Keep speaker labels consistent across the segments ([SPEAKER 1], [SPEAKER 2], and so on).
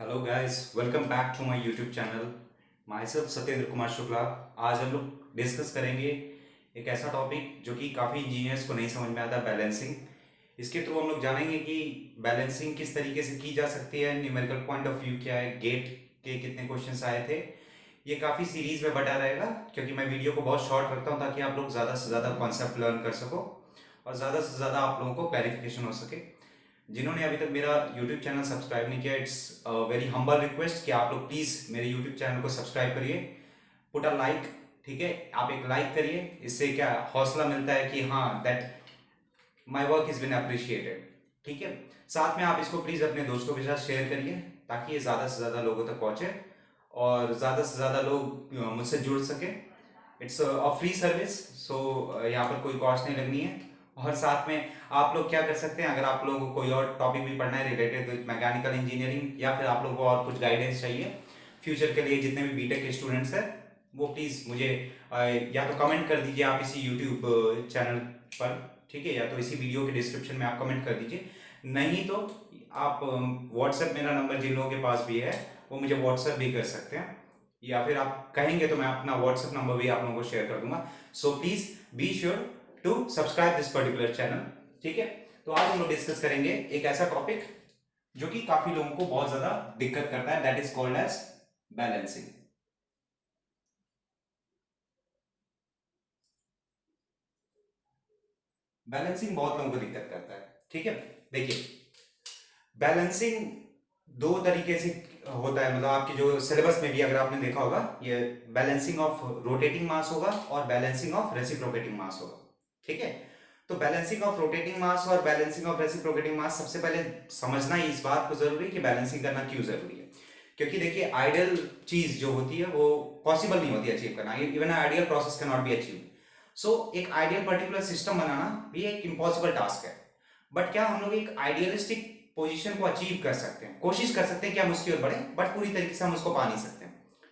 [SPEAKER 1] Hello guys, welcome back to my YouTube channel. Myself Satyendra Kumar Shukla. आज हम लोग discuss करेंगे एक ऐसा टॉपिक जो कि काफ़ी इंजीनियर्स को नहीं समझ में आता, बैलेंसिंग। इसके थ्रू हम लोग जानेंगे कि बैलेंसिंग किस तरीके से की जा सकती है, न्यूमेरिकल पॉइंट ऑफ व्यू क्या है, गेट के कितने क्वेश्चंस आए थे। ये काफ़ी सीरीज में बटा रहेगा क्योंकि मैं वीडियो को बहुत शॉर्ट रखता हूँ ताकि आप लोग ज़्यादा से ज़्यादा कॉन्सेप्ट लर्न कर सको और ज़्यादा से ज़्यादा आप लोगों को क्लैरिफिकेशन हो सके। जिन्होंने अभी तक मेरा YouTube चैनल सब्सक्राइब नहीं किया, इट्स वेरी हम्बल रिक्वेस्ट कि आप लोग प्लीज़ मेरे YouTube चैनल को सब्सक्राइब करिए, पुट अ लाइक। ठीक है, आप एक लाइक करिए, इससे क्या हौसला मिलता है कि हाँ, that my work is been appreciated. ठीक है, साथ में आप इसको प्लीज़ अपने दोस्तों के साथ शेयर करिए ताकि ये ज़्यादा से ज़्यादा लोगों तक पहुँचे और ज़्यादा से ज़्यादा लोग मुझसे जुड़ सके। इट्स अ फ्री सर्विस, सो यहाँ पर कोई कॉस्ट नहीं लगनी है। और साथ में आप लोग क्या कर सकते हैं, अगर आप लोगों को कोई और टॉपिक भी पढ़ना है रिलेटेड विद मैकेनिकल इंजीनियरिंग या फिर आप लोगों को और कुछ गाइडेंस चाहिए फ्यूचर के लिए, जितने भी बीटेक के स्टूडेंट्स हैं वो प्लीज़ मुझे या तो कमेंट कर दीजिए आप इसी यूट्यूब चैनल पर, ठीक है, या तो इसी वीडियो के डिस्क्रिप्शन में आप कमेंट कर दीजिए। नहीं तो आप व्हाट्सएप, मेरा नंबर जिन लोगों के पास भी है वो मुझे व्हाट्सएप भी कर सकते हैं, या फिर आप कहेंगे तो मैं अपना व्हाट्सएप नंबर भी आप लोगों को शेयर कर दूंगा। So please be sure to subscribe this particular channel. ठीक है, तो आज हम लोग डिस्कस करेंगे एक ऐसा टॉपिक जो कि काफी लोगों को बहुत ज्यादा दिक्कत करता है, that is called as balancing. Balancing बहुत लोगों को दिक्कत करता है। ठीक है, देखिए, बैलेंसिंग दो तरीके से होता है, मतलब आपके जो सिलेबस में भी अगर आपने देखा होगा, ये बैलेंसिंग ऑफ रोटेटिंग मास होगा और बैलेंसिंग ऑफ रेसिप्रोकेटिंग मास होगा। ठीक है, तो बैलेंसिंग ऑफ रोटेटिंग मास और बैलेंसिंग ऑफ रेसिप्रोकेटिंग मास, सबसे पहले समझना ही इस बात को जरूरी है कि बैलेंसिंग करना क्यों जरूरी है। क्योंकि देखिए, आइडियल चीज जो होती है वो पॉसिबल नहीं होती अचीव करना, even ideal process cannot be achieve. So एक आइडियल पर्टिकुलर सिस्टम बनाना भी एक इम्पॉसिबल टास्क है। बट क्या हम लोग एक आइडियलिस्टिक पोजीशन को अचीव कर सकते हैं, कोशिश कर सकते हैं कि हम उसकी ओर बढ़े, बट पूरी तरीके से हम उसको पा नहीं सकते।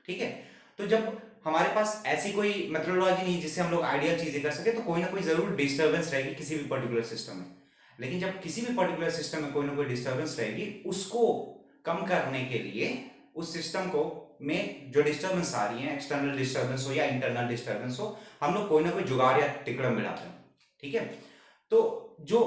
[SPEAKER 1] ठीक है, तो जब हमारे पास ऐसी कोई मेथोडोलॉजी नहीं जिससे हम लोग आइडियल चीजें कर सके, तो कोई ना कोई जरूर डिस्टर्बेंस रहेगी किसी भी पर्टिकुलर सिस्टम में। लेकिन जब किसी भी पर्टिकुलर सिस्टम में कोई ना कोई डिस्टर्बेंस रहेगी, उसको कम करने के लिए उस सिस्टम को में जो डिस्टर्बेंस आ रही है, एक्सटर्नल डिस्टर्बेंस हो या इंटरनल डिस्टर्बेंस हो, हम लोग कोई ना कोई जुगाड़ या तिकड़म मिलाते हैं। ठीक है, तो जो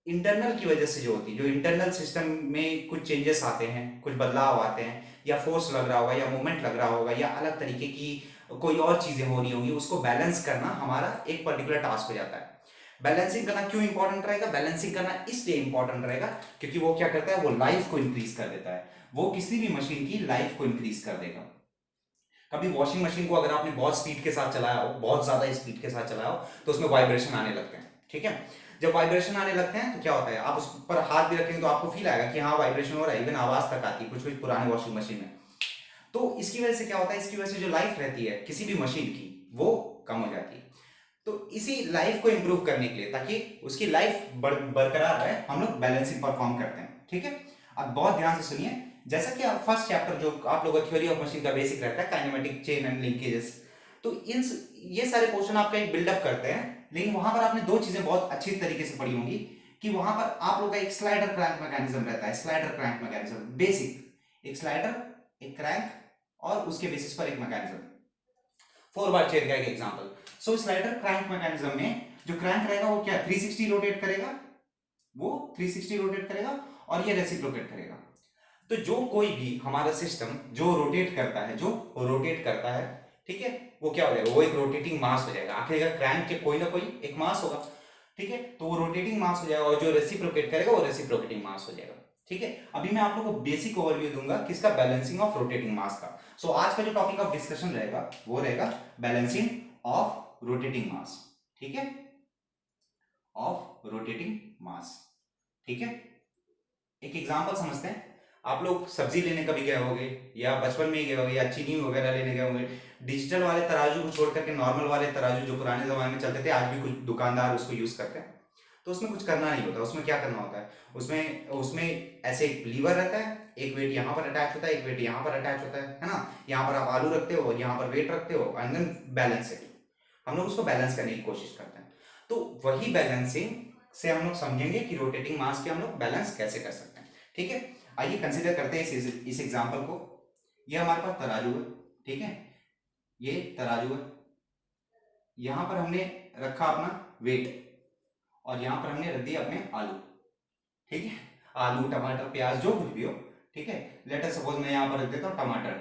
[SPEAKER 1] इंटरनल की वजह से जो होती है, जो इंटरनल सिस्टम में कुछ चेंजेस आते हैं, कुछ बदलाव आते हैं, या फोर्स लग रहा होगा या मूवमेंट लग रहा होगा या अलग तरीके की कोई और चीजें हो रही होंगी, उसको बैलेंस करना हमारा एक पर्टिकुलर टास्क हो जाता है। बैलेंसिंग करना क्यों इंपॉर्टेंट रहेगा? बैलेंसिंग करना इसलिए इंपॉर्टेंट रहेगा क्योंकि वो क्या करता है, वो लाइफ को इंक्रीज कर देता है। वो किसी भी मशीन की लाइफ को इंक्रीज कर देगा। कभी वॉशिंग मशीन को अगर आपने बहुत स्पीड के साथ चलाया हो, बहुत ज्यादा स्पीड के साथ चलाया हो, तो उसमें वाइब्रेशन आने लगते हैं। ठीक है, जब वाइब्रेशन आने लगते हैं तो क्या होता है, आप उस पर हाथ भी रखेंगे तो आपको फील आएगा कि हाँ वाइब्रेशन हो रहा है, इवन आवाज तक आती है कुछ कुछ पुराने वॉशिंग मशीन में। तो इसकी वजह से क्या होता है, इसकी वजह से जो लाइफ रहती है किसी भी मशीन की, वो कम हो जाती है। तो इसी लाइफ को इंप्रूव करने के लिए, ताकि उसकी लाइफ बरकरार रहे, हम लोग बैलेंसिंग परफॉर्म करते हैं। ठीक है, अब बहुत ध्यान से सुनिए। जैसा कि फर्स्ट चैप्टर जो आप लोगों का थ्योरी ऑफ मशीन का बेसिक रहता है, काइनेमेटिक चेन एंड लिंकेजेस, तो इन ये सारे क्वेश्चन आपका एक बिल्डअप करते हैं। लेकिन वहां पर आपने दो चीजें बहुत अच्छी तरीके से पढ़ी होंगी कि वहां पर आप लोग का एक स्लाइडर क्रैंक मैकेनिज्म रहता है, स्लाइडर क्रैंक मैकेनिज्म बेसिक, एक स्लाइडर, एक क्रैंक, और उसके बेसिस पर एक मैकेनिज्म। 4 बार चेयर का एक एग्जांपल। सो स्लाइडर क्रैंक मैकेनिज्म में जो क्रैंक रहेगा वो क्या 360 रोटेट करेगा, वो 360 रोटेट करेगा और ये रेसिप्रोकेट करेगा। तो जो कोई भी हमारा सिस्टम जो रोटेट करता है, जो रोटेट करता है, ठीक है, वो क्या हो जाएगा, वो एक रोटेटिंग मास हो जाएगा। आखिर क्रैंक के कोई ना कोई एक मास होगा। ठीक है, तो वो रोटेटिंग मास हो जाएगा और जो रेसिप्रोकेट करेगा वो रेसिप्रोकेटिंग मास हो जाएगा। ठीक है, अभी मैं आप लोगों को बेसिक ओवरव्यू दूंगा किसका, बैलेंसिंग ऑफ रोटेटिंग मास का। सो आज का जो टॉपिक ऑफ डिस्कशन रहेगा वो रहेगा बैलेंसिंग ऑफ रोटेटिंग मास। ठीक है, ऑफ रोटेटिंग मास। ठीक है, एक एग्जांपल समझते हैं। आप लोग सब्जी लेने कभी गए होंगे या बचपन में ही गए होंगे या चीनी वगैरह लेने गए होंगे। डिजिटल वाले तराजू को छोड़ करके नॉर्मल वाले तराजू जो पुराने जमाने में चलते थे, आज भी कुछ दुकानदार उसको यूज करते हैं। तो उसमें कुछ करना नहीं होता। उसमें क्या करना होता है, उसमें उसमें ऐसे एक लीवर रहता है, एक वेट यहाँ पर अटैच होता है, एक वेट यहाँ पर अटैच होता है ना। यहाँ पर आप आलू रखते हो, यहाँ पर वेट रखते हो, एंड देन बैलेंस है। हम लोग उसको बैलेंस करने की कोशिश करते हैं। तो वही बैलेंसिंग से हम लोग समझेंगे कि रोटेटिंग मास के हम लोग बैलेंस कैसे कर सकते हैं। ठीक है, आइए कंसिडर करते हैं इस एग्जाम्पल को। ये हमारे पास तराजू है, ठीक है, ये तराजू है, यहां पर हमने रखा अपना वेट और यहां पर हमने रख दिया अपने आलू, ठीक है, आलू टमाटर प्याज जो कुछ भी हो, ठीक है। लेट अस सपोज मैं यहां पर रख देता हूं टमाटर,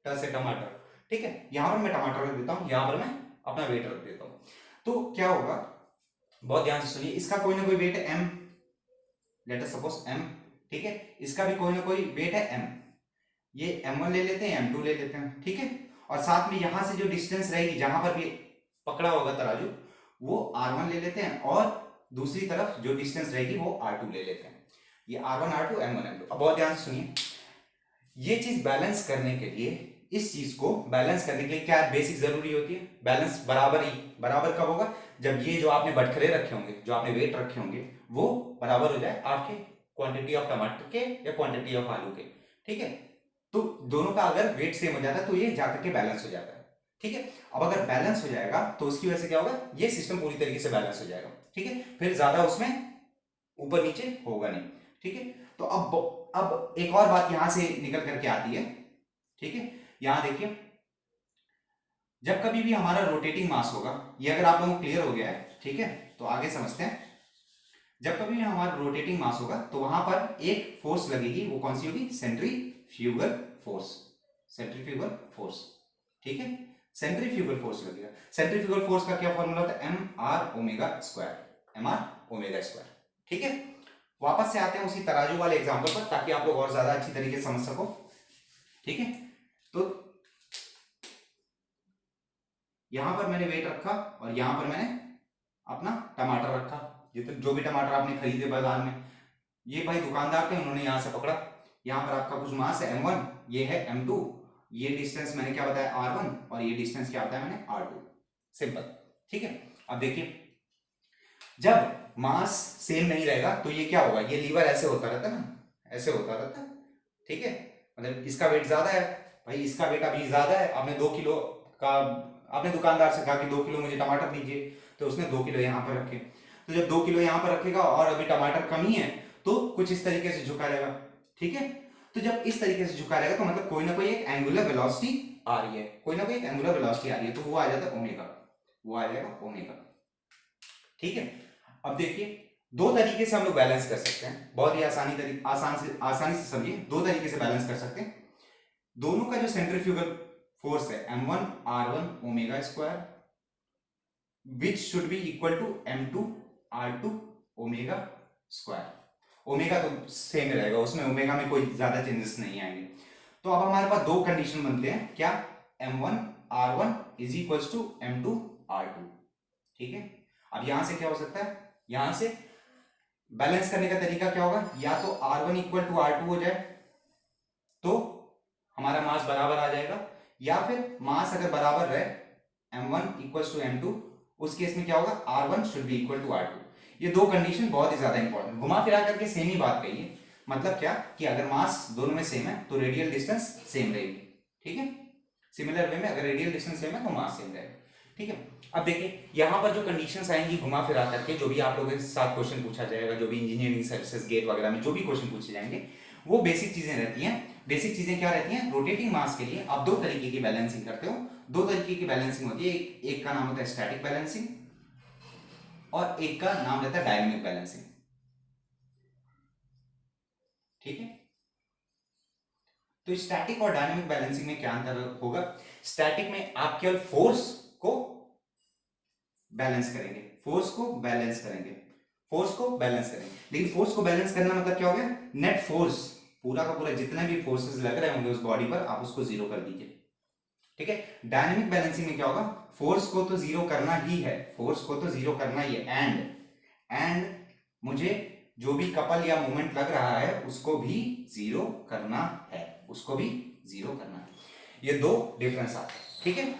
[SPEAKER 1] ट से टमाटर, ठीक है, यहां पर मैं टमाटर रख देता हूं, यहां पर मैं अपना वेट रख देता हूं। तो क्या होगा, बहुत ध्यान से सुनिए, इसका कोई ना कोई वेट है m, let us suppose m, ठीक है, इसका भी कोई ना कोई वेट है m, ये m1 ले लेते हैं, m2 ले लेते हैं, ठीक है, और साथ में यहां से जो डिस्टेंस रहेगी जहां पर भी पकड़ा होगा तराजू वो r1 ले लेते हैं, और दूसरी तरफ जो डिस्टेंस रहेगी वो r2 ले लेते हैं। ये r1 r2 m1 m2। अब बहुत ध्यान से सुनिए, ये चीज बैलेंस करने के लिए, इस चीज को बैलेंस करने के लिए क्या बेसिक जरूरी होती है, बैलेंस बराबरी। बराबर कब होगा, जब ये जो आपने बटखरे रखे होंगे, जो आपने वेट रखे होंगे वो बराबर हो जाए आपके क्वांटिटी ऑफ टमाटर के या क्वांटिटी ऑफ आलू के, ठीक है। तो दोनों का अगर वेट सेम हो जाता है तो ये जाकर के बैलेंस हो जाता है, ठीक है। अब अगर बैलेंस हो जाएगा तो उसकी वजह से क्या होगा, ये सिस्टम पूरी तरीके से बैलेंस हो जाएगा, ठीक है, फिर ज्यादा उसमें ऊपर नीचे होगा नहीं, ठीक है। तो अब एक और बात यहां से निकल करके आती है, ठीक है, यहां देखिए, जब कभी भी हमारा रोटेटिंग मास होगा, ये अगर आप लोगों को क्लियर हो गया है, ठीक है, तो आगे समझते हैं। जब कभी भी हमारा रोटेटिंग मास होगा तो वहां पर एक फोर्स लगेगी, वो कौन सी होगी, सेंट्रीफ्यूगल फोर्स, सेंट्रीफ्यूगल फोर्स, ठीक है, सेंट्रीफ्यूगल फोर्स लगेगा। सेंट्रीफ्यूगल फोर्स का क्या फॉर्मूला होता है, m r omega square, m r omega square, ठीक है। वापस से आते हैं उसी तराजू वाले एग्जांपल पर ताकि आप लोग और ज्यादा अच्छी तरीके से समझ सको, ठीक है। तो यहां पर मैंने वेट रखा और यहां पर मैंने अपना टमाटर रखा, जितने जो भी टमाटर आपने खरीदे बाजार में, ये भाई दुकानदार थे, उन्होंने यहां से पकड़ा, यहां पर आपका कुछ मास है m1, ये है m2, ये डिस्टेंस मैंने क्या बताया r1, और ये डिस्टेंस क्या बताया मैंने r2, सिंपल, ठीक है। अब देखिए, जब मास सेम नहीं रहेगा तो ये क्या होगा, ये लीवर ऐसे होता रहता है ना, ऐसे होता रहता है, ठीक है, मतलब इसका वेट ज्यादा है, भाई इसका वेट अभी ज्यादा है, आपने 2 किलो का, आपने दुकानदार से कहा कि 2 किलो मुझे टमाटर दीजिए, तो उसने 2 किलो यहाँ पर रखे, तो जब 2 किलो यहाँ पर रखेगा और अभी टमाटर कम ही है तो कुछ इस तरीके से झुका रहेगा, ठीक है। तो जब इस तरीके से झुका रहेगा तो मतलब कोई ना कोई एक एंगुलर वेलोसिटी आ रही है, कोई ना कोई एक एंगुलर वेलोसिटी आ रही है, तो वो आ जाता है ओमेगा, वो आ जाएगा ओमेगा, ठीक है। अब देखिए, दो तरीके से हम लोग बैलेंस कर सकते हैं, बहुत ही आसानी से समझिए, दो तरीके से बैलेंस कर सकते हैं। दोनों का जो सेंट्रीफ्यूगल फोर्स है m1 r1 omega square which should be equal to m2 r2 omega square, omega तो सेम रहेगा, उसमें ओमेगा में कोई ज्यादा चेंजेस नहीं आएंगे। तो अब हमारे पास दो कंडीशन बनते हैं, क्या, m1 r1 is equal to m2 r2, ठीक है। अब यहां से क्या हो सकता है, यहां से बैलेंस करने का तरीका क्या होगा, या तो r1 इक्वल टू r2 हो जाए तो हमारा मास बराबर आ जाएगा, या फिर मास अगर बराबर रहे m1 इक्वल टू m2, उस केस में क्या होगा, r1 should be equal to r2। ये दो कंडीशन बहुत ही ज्यादा इंपॉर्टेंट, घुमा फिरा करके सेम ही बात कही है, मतलब क्या कि अगर मास दोनों में सेम है तो रेडियल डिस्टेंस सेम रहेगी, ठीक है। सिमिलर वे में अगर रेडियल डिस्टेंस सेम है तो मास सेम रहेगा, ठीक है। अब देखिए, यहां पर जो कंडीशंस आएंगी घुमा फिरा करके, जो भी आप लोगों के साथ क्वेश्चन पूछा जाएगा, जो भी इंजीनियरिंग सर्विसेज गेट वगैरह में जो भी क्वेश्चन पूछे जाएंगे, वो बेसिक चीजें रहती हैं। बेसिक चीजें क्या रहती हैं, रोटेटिंग मास के लिए आप दो तरीके की बैलेंसिंग करते हो, दो तरीके की बैलेंसिंग होती है, एक का नाम होता है स्टैटिक बैलेंसिंग और एक का नाम रहता है डायनेमिक बैलेंसिंग, ठीक है। तो स्टैटिक और डायनेमिक बैलेंसिंग में क्या अंतर होगा, स्टैटिक में आप केवल फोर्स को बैलेंस करेंगे, फोर्स को बैलेंस करेंगे, फोर्स को बैलेंस करेंगे, लेकिन फोर्स को बैलेंस करना मतलब क्या हो गया, नेट फोर्स पूरा का पूरा जितने भी फोर्सेस लग रहे होंगे उस बॉडी पर आप उसको जीरो कर दीजिए, ठीक है। डायनेमिक बैलेंसिंग में क्या होगा, फोर्स को तो जीरो करना ही है, फोर्स को तो जीरो करना ही है, एंड मुझे जो भी कपल या मोमेंट लग रहा है उसको भी जीरो करना है, उसको भी जीरो करना है, ये दो डिफरेंस आते हैं, ठीक है।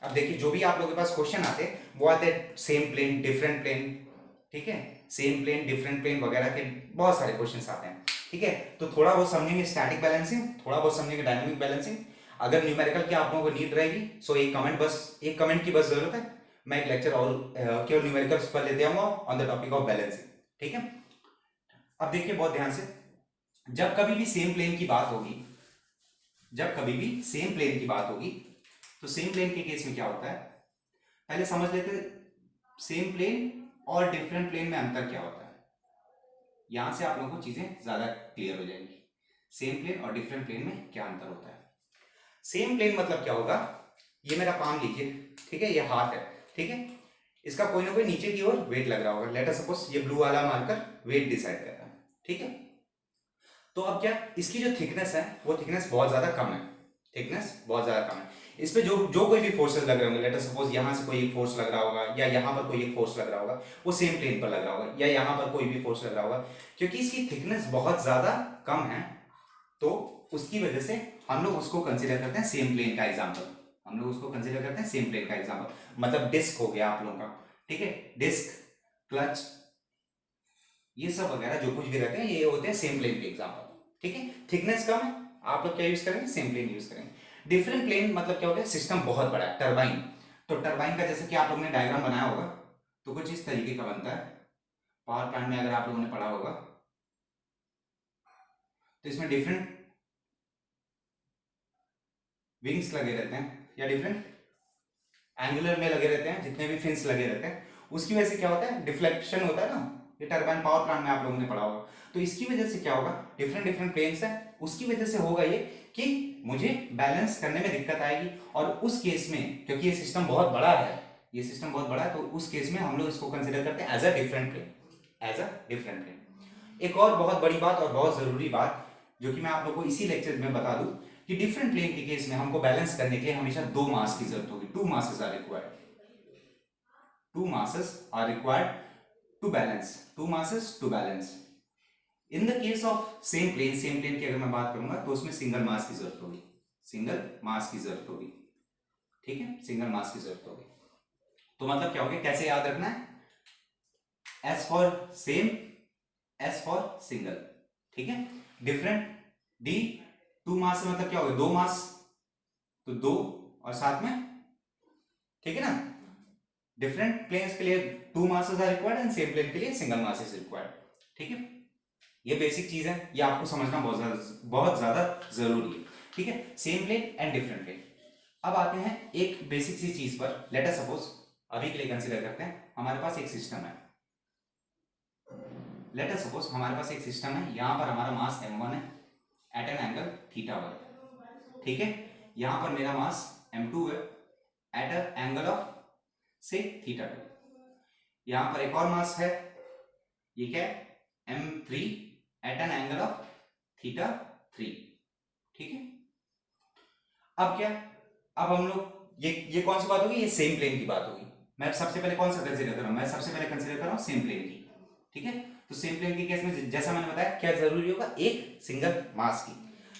[SPEAKER 1] अब देखिए, जो भी आप लोगों के पास क्वेश्चन आते हैं वो आते हैं सेम प्लेन डिफरेंट प्लेन, ठीक है, सेम प्लेन डिफरेंट प्लेन वगैरह के बहुत सारे क्वेश्चंस आते हैं, ठीक है। तो थोड़ा बहुत समझेंगे स्टैटिक बैलेंसिंग, थोड़ा बहुत समझेंगे डायनेमिक बैलेंसिंग। अगर न्यूमेरिकल की आप लोगों को नीड रहेगी सो एक कमेंट की बस जरूरत है, मैं एक लेक्चर और केवल न्यूमेरिकल्स पर लेते आऊंगा on the topic of balancing, ठीक है। अब देखिए बहुत ध्यान से, जब कभी भी सेम प्लेन की बात होगी, जब कभी भी सेम प्लेन की बात होगी, तो सेम प्लेन के केस में क्या होता है, पहले समझ लेते हैं सेम प्लेन और डिफरेंट प्लेन में अंतर क्या होता है। यहां से आप लोगों को चीजें ज्यादा क्लियर हो जाएंगी। सेम प्लेन और डिफरेंट प्लेन में क्या अंतर होता है। सेम प्लेन मतलब क्या होगा, ये मेरा पाम लीजिए, ठीक है, ये हाथ है, ठीक है, इसका कोई ना कोई नीचे की ओर वेट लग रहा होगा। लेट अस सपोज ये ब्लू वाला मार्कर वेट डिसाइड कर रहा है, ठीक है। तो अब क्या, इसकी जो थिकनेस है वो थिकनेस बहुत ज्यादा कम है, थिकनेस बहुत ज्यादा कम है। इस पे जो जो कोई भी फोर्सेस लग रहे होंगे, लेट अस सपोज यहां से कोई एक फोर्स लग रहा होगा, या यहां पर कोई एक फोर्स लग रहा होगा, वो सेम प्लेन पर लग रहा होगा, या यहां पर कोई भी फोर्स लग रहा होगा, क्योंकि इसकी थिकनेस बहुत ज्यादा कम है, तो उसकी वजह से हम लोग उसको कंसिडर करते हैं सेम प्लेन का एग्जाम्पल। हम लोग उसको कंसिडर करते हैं सेम प्लेन का एग्जाम्पल। मतलब डिस्क हो गया आप लोगों का, ठीक है, डिस्क, क्लच, ये सब वगैरह जो कुछ भी रहते हैं ये होते हैं सेम प्लेन के एग्जाम्पल, ठीक है। थिकनेस कम है, आप लोग क्या यूज करेंगे, सेम प्लेन यूज करेंगे। डिफरेंट प्लेन मतलब क्या होता है, सिस्टम बहुत बड़ा है, टरबाइन। तो टरबाइन का जैसे कि आप लोगों ने डायग्राम बनाया होगा, तो कुछ इस तरीके का बनता है। पावर प्लांट में अगर आप लोगों ने पढ़ा होगा, तो इसमें डिफरेंट विंग्स लगे रहते हैं, या डिफरेंट एंगुलर में लगे रहते हैं, जितने भी फिन्स लगे रहते हैं, उसकी वजह से क्या होता है, डिफ्लेक्शन होता है ना। ये टरबाइन पावर प्लांट में आप लोगों ने पढ़ा होगा। तो इसकी वजह से क्या होगा, डिफरेंट डिफरेंट प्लेन्स है, उसकी वजह से होगा ये कि मुझे बैलेंस करने में दिक्कत आएगी। और उस केस में, क्योंकि ये सिस्टम बहुत बड़ा है, ये सिस्टम बहुत बड़ा है, तो उस केस में हम लोग इसको कंसिडर करते हैं as a different plane, as a different plane. एक और बहुत बड़ी बात और बहुत जरूरी बात जो कि मैं आप लोग को इसी लेक्चर में बता दूं, कि डिफरेंट प्लेन के केस में हमको बैलेंस करने के लिए हमेशा दो मास की जरूरत होगी। Two masses are required, two masses are required to balance, two masses to balance. In the case of same plane, same plane की अगर मैं बात करूंगा तो उसमें सिंगल मास की जरूरत होगी, सिंगल मास की जरूरत होगी, ठीक है, सिंगल मास की जरूरत होगी। तो मतलब क्या हो गया, कैसे याद रखना है, S for same, S for single, ठीक है। डिफरेंट, डी, टू मास से मतलब क्या हो गया, दो मास, तो दो और साथ में, ठीक है ना। डिफरेंट प्लेन्स के लिए two masses are required and same plane के लिए सिंगल मास इज रिक्वायर्ड, ठीक है। ये बेसिक चीज है, ये आपको समझना बहुत ज्यादा जरूरी है, ठीक है। Same plane and different plane. अब आते हैं एक बेसिक सी चीज पर। लेट अस सपोज, अभी के लिए कंसीडर करते हैं हमारे पास एक सिस्टम है। लेट अस सपोज हमारे पास एक सिस्टम है, यहां पर हमारा मास m1 है एट एन एंगल θ1, ठीक है। यहां पर मेरा मास m2 है एट एन एंगल ऑफ से θ2। यहां पर एक और मास है, ये क्या है, m3 eight an angle of θ3, ठीक है। अब क्या, अब हम लोग ये कौन सी बात होगी, ये सेम प्लेन की बात होगी। मैं सबसे पहले कौन सा कंसीडर कर रहा हूं, मैं सबसे पहले कंसीडर कर रहा हूं सेम प्लेन की, ठीक है। तो सेम प्लेन के केस में जैसा मैंने बताया क्या जरूरी होगा, एक सिंगल मास की।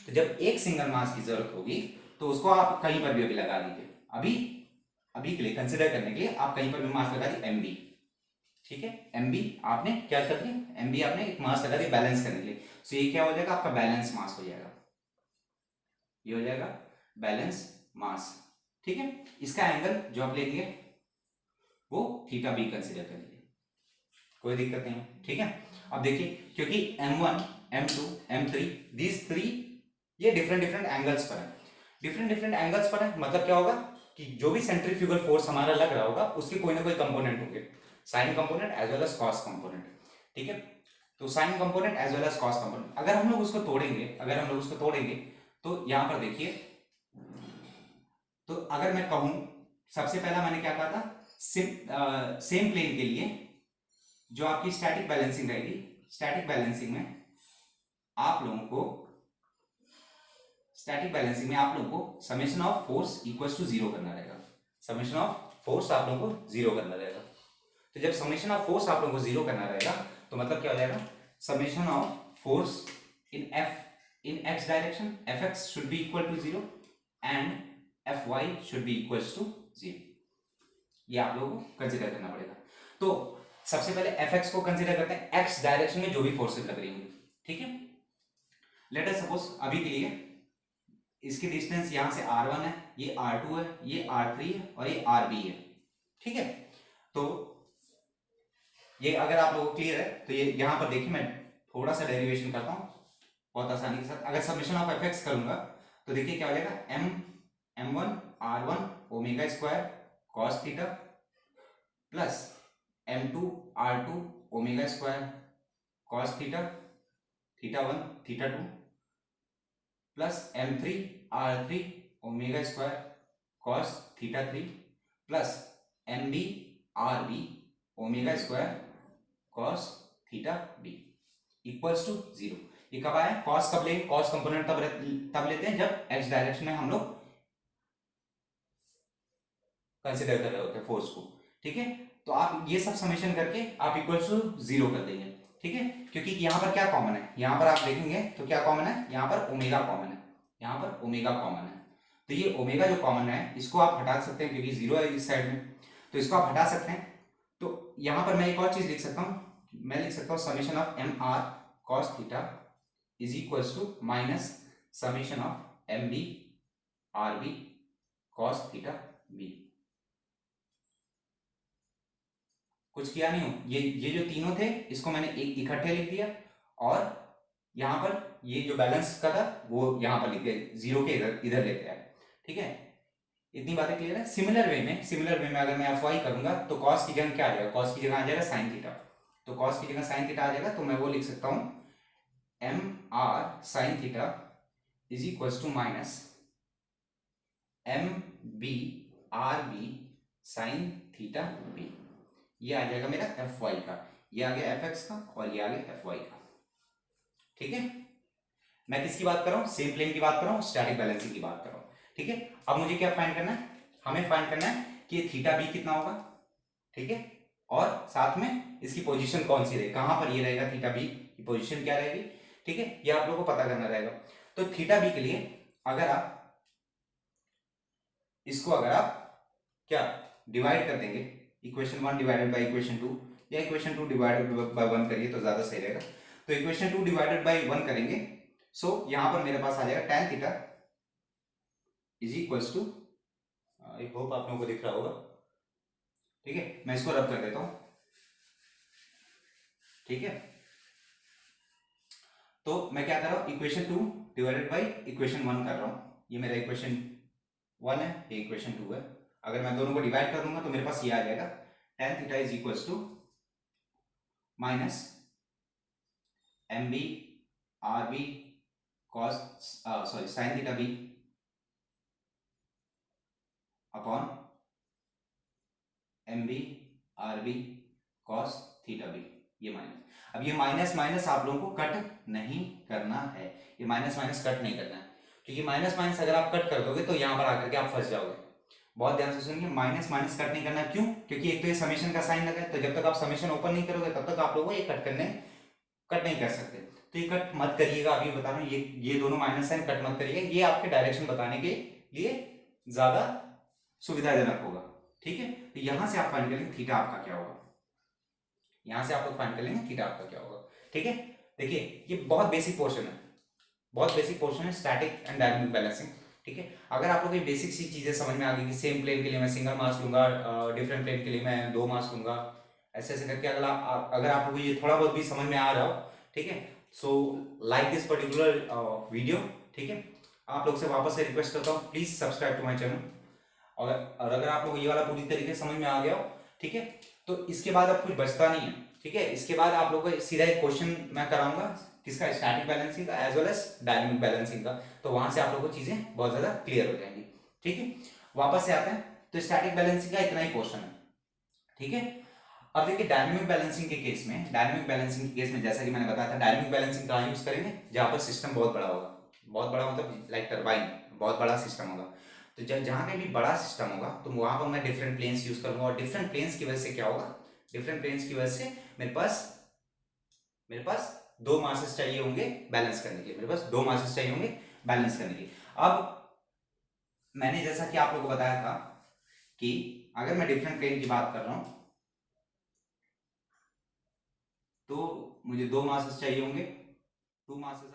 [SPEAKER 1] तो जब एक सिंगल मास की जरूरत होगी तो उसको आप कहीं पर भी अभी लगा दीजिए, अभी अभी के लिए कंसीडर करने के लिए आप कहीं पर भी मास लगा दी एम बी, ठीक है। एम बी आपने क्या कर दिया, एम बी आपने एक मास लगा दिया बैलेंस करने के लिए। तो ये क्या हो जाएगा, आपका बैलेंस मास हो जाएगा, ये हो जाएगा बैलेंस मास, ठीक है। इसका एंगल जो आप लेंगे वो थीटा बी कंसीडर कर लीजिए, कोई दिक्कत नहीं है, ठीक है। अब देखिए, क्योंकि m1 m2 m3 these three ये डिफरेंट डिफरेंट एंगल्स पर है, डिफरेंट डिफरेंट एंगल्स पर है, मतलब क्या होगा कि जो भी सेंट्रीफ्यूगल फोर्स हमारा लग रहा होगा उसके कोई ना कोई कंपोनेंट होंगे, sine component as well as cos component, ठीक है। तो sine component as well as cos component, अगर हम लोग उसको तोड़ेंगे, अगर हम लोग उसको तोड़ेंगे तो यहां पर देखिए, तो अगर मैं कहूं, सबसे पहला मैंने क्या कहा था, सेम प्लेन के लिए जो आपकी स्टैटिक बैलेंसिंग रहेगी, स्टैटिक बैलेंसिंग में आप लोगों को, स्टैटिक बैलेंसिंग में आप लोगों को summation of force equals to zero करना रहेगा, समेशन ऑफ फोर्स आप लोगों को जीरो करना रहेगा। तो जब समेशन ऑफ फोर्स आप लोगों को जीरो करना रहेगा तो मतलब क्या हो जाएगा, summation of force in F in x direction F x should be equal to zero and F y should be equals to zero, ये आप लोगों को कंसिडर करना पड़ेगा। तो सबसे पहले एफ एक्स को कंसिडर करते हैं, एक्स डायरेक्शन में जो भी फोर्सेस लग रही होंगी, ठीक है। लेट अस सपोज अभी के लिए इसकी डिस्टेंस यहां से r1 है, ये r2 है, ये r3 है और ये rb है, ठीक है। तो ये अगर आप लोगों को क्लियर है तो ये यहां पर देखिए, मैं थोड़ा सा डेरिवेशन करता हूं, बहुत आसानी के साथ। अगर समेशन ऑफ एफ एक्स करूंगा तो देखिए क्या हो जाएगा, M1 omega square cos theta plus M2 omega square cos theta, theta 1 theta 2 plus M3 omega square cos theta 3 plus MB omega square cos theta B equals to 0। ये कब आया, cos कब लेंगे, कॉस कंपोनेंट तब लेते हैं जब x direction में हम लोग कंसिडर कर रहे होते हैं फोर्स को, ठीक है। तो आप ये सब समेशन करके आप इक्वल्स टू 0 कर देंगे, ठीक है। क्योंकि यहाँ पर क्या कॉमन है, यहाँ पर आप देखेंगे तो क्या कॉमन है, यहाँ पर ओमेगा कॉमन है, यहाँ पर ओमेगा कॉमन है। तो ये ओमेगा जो कॉमन है इसको आप हटा सकते हैं क्योंकि 0 है इस साइड में, तो इसको आप हटा सकते हैं। तो यहाँ पर मैं एक और चीज लिख सकता हूँ, मैं लिख सकता हूँ summation of MR cos theta is equals to minus summation of MB RB cos theta B। कुछ किया नहीं हो, ये जो तीनों थे इसको मैंने एक इकट्ठे लिख दिया और यहाँ पर ये जो बैलेंस का था वो यहाँ पर लिख दिया, 0 के इधर लेते हैं, ठीक है। इतनी बातें क्लियर है। सिमिलर वे में अगर मैं FY करूंगा तो कॉस की जगह क्या आ जाएगा, कॉस की जगह आ जाएगा साइन थीटा, तो कॉस की जगह साइन थीटा आ जाएगा, तो मैं वो लिख सकता हूं MR sine theta is equals to minus MB RB sine theta B। ये आ जाएगा मेरा FY का, ये आ गया FX का और ये आ गया FY का, ठीक है। मैं किसकी बात कर रहा हूँ, सेम प्लेन की बात कर रहा हूँ, स्टैटिक बैलेंसिंग की बात कर रहा हूँ, ठीक है। अब मुझे क्या फाइंड करना है, हमें फाइंड करना है कि थीटा बी कितना होगा, ठीक है, और साथ में इसकी पोजीशन कौन सी रहेगी, कहां पर ये रहेगा, थीटा बी की पोजीशन क्या रहेगी, ठीक है, ये आप लोगों को पता करना रहेगा। तो थीटा बी के लिए अगर आप इसको क्या डिवाइड कर देंगे, इक्वेशन 1 डिवाइडेड बाई इक्वेशन 2 या इक्वेशन 2 डिवाइडेड बाई 1 करिए तो ज्यादा सही रहेगा। तो इक्वेशन 2 डिवाइडेड बाई 1 करेंगे, सो यहां पर मेरे पास आ जाएगा tan theta is equals to, I hope आप लोगों को दिख रहा होगा, ठीक है, मैं इसको रब कर देता हूं, ठीक है। तो मैं क्या कर रहा हूं, इक्वेशन 2 डिवाइडेड बाई इक्वेशन 1 कर रहा हूं, ये मेरा इक्वेशन 1 है, ये इक्वेशन 2 है। अगर मैं दोनों को डिवाइड कर दूंगा तो मेरे पास ये आ जाएगा tan theta is equals to minus MB RB cos sin theta B upon MB RB cos theta B, ये माइनस। अब ये माइनस माइनस आप लोगों को कट नहीं करना है, ये माइनस माइनस कट नहीं करना है, क्योंकि माइनस माइनस अगर आप कट कर दोगे तो यहां पर आकर के आप फंस जाओगे। बहुत ध्यान से सुनिए, माइनस माइनस कट नहीं करना, क्यों, क्योंकि एक तो ये समेशन का साइन लगा है, तो जब तक आप समेशन ओपन नहीं करोगे तब तक आप लोगों को ये कट नहीं कर सकते। तो ये कट मत करिएगा, अभी बता रहा हूँ, ये दोनों माइनस साइन कट मत करिएगा, ये आपके डायरेक्शन बताने के लिए ज्यादा सुविधाजनक होगा, ठीक है। तो यहां से आप फाइंड करेंगे थीटा आपका क्या होगा, यहां से आप लोग फाइंड कर लेंगे थीटा आपका क्या होगा, ठीक है। देखिए ये बहुत बेसिक पोर्शन है, बहुत बेसिक पोर्शन है स्टैटिक एंड डायनामिक बैलेंसिंग, ठीक है। अगर आप लोग ये बेसिक सी चीजें समझ में आ गई कि सेम प्लेन के लिए मैं सिंगल मास लूंगा, डिफरेंट प्लेन के लिए मैं 2 मास लूंगा, ऐसे ऐसे करके अगर आप लोग ये थोड़ा बहुत भी समझ में आ रहा हो, ठीक है, so like this particular video, ठीक है। आप लोग से वापस से रिक्वेस्ट करता हूँ please subscribe to my channel, और अगर आप लोग ये वाला पूरी तरीके से समझ में आ गया हो, ठीक है, तो इसके बाद अब कुछ बचता नहीं है, ठीक है। इसके बाद आप लोगों को सीधा एक क्वेश्चन मैं कराऊंगा किसका, स्टैटिक बैलेंसिंग का as well as dynamic balancing का, तो वहां से आप लोगों को चीजें बहुत ज्यादा क्लियर हो जाएंगी, ठीक है। वापस से आते हैं, तो स्टैटिक बैलेंसिंग का इतना ही क्वेश्चन है, ठीक है। अब देखिए डायनामिक बैलेंसिंग के केस में जैसा कि मैंने बताया था, डायनामिक बैलेंसिंग कहाँ यूज करेंगे, जहां पर सिस्टम बहुत बड़ा होगा, बहुत बड़ा मतलब लाइक टरबाइन, बहुत बड़ा सिस्टम होगा, तो जहां पे भी बड़ा सिस्टम होगा तो वहां पर मैं डिफरेंट प्लेन्स यूज करूंगा, और डिफरेंट प्लेन्स की वजह से क्या होगा, डिफरेंट प्लेन्स की वजह से मेरे पास 2 मासेस चाहिए होंगे बैलेंस करने के लिए, मेरे पास 2 मासेस चाहिए होंगे बैलेंस करने के लिए। अब मैंने जैसा कि आप लोगों को बताया था कि अगर मैं डिफरेंट प्लेन की बात कर रहा हूं तो मुझे 2 मासेस चाहिए होंगे, 2 मासेस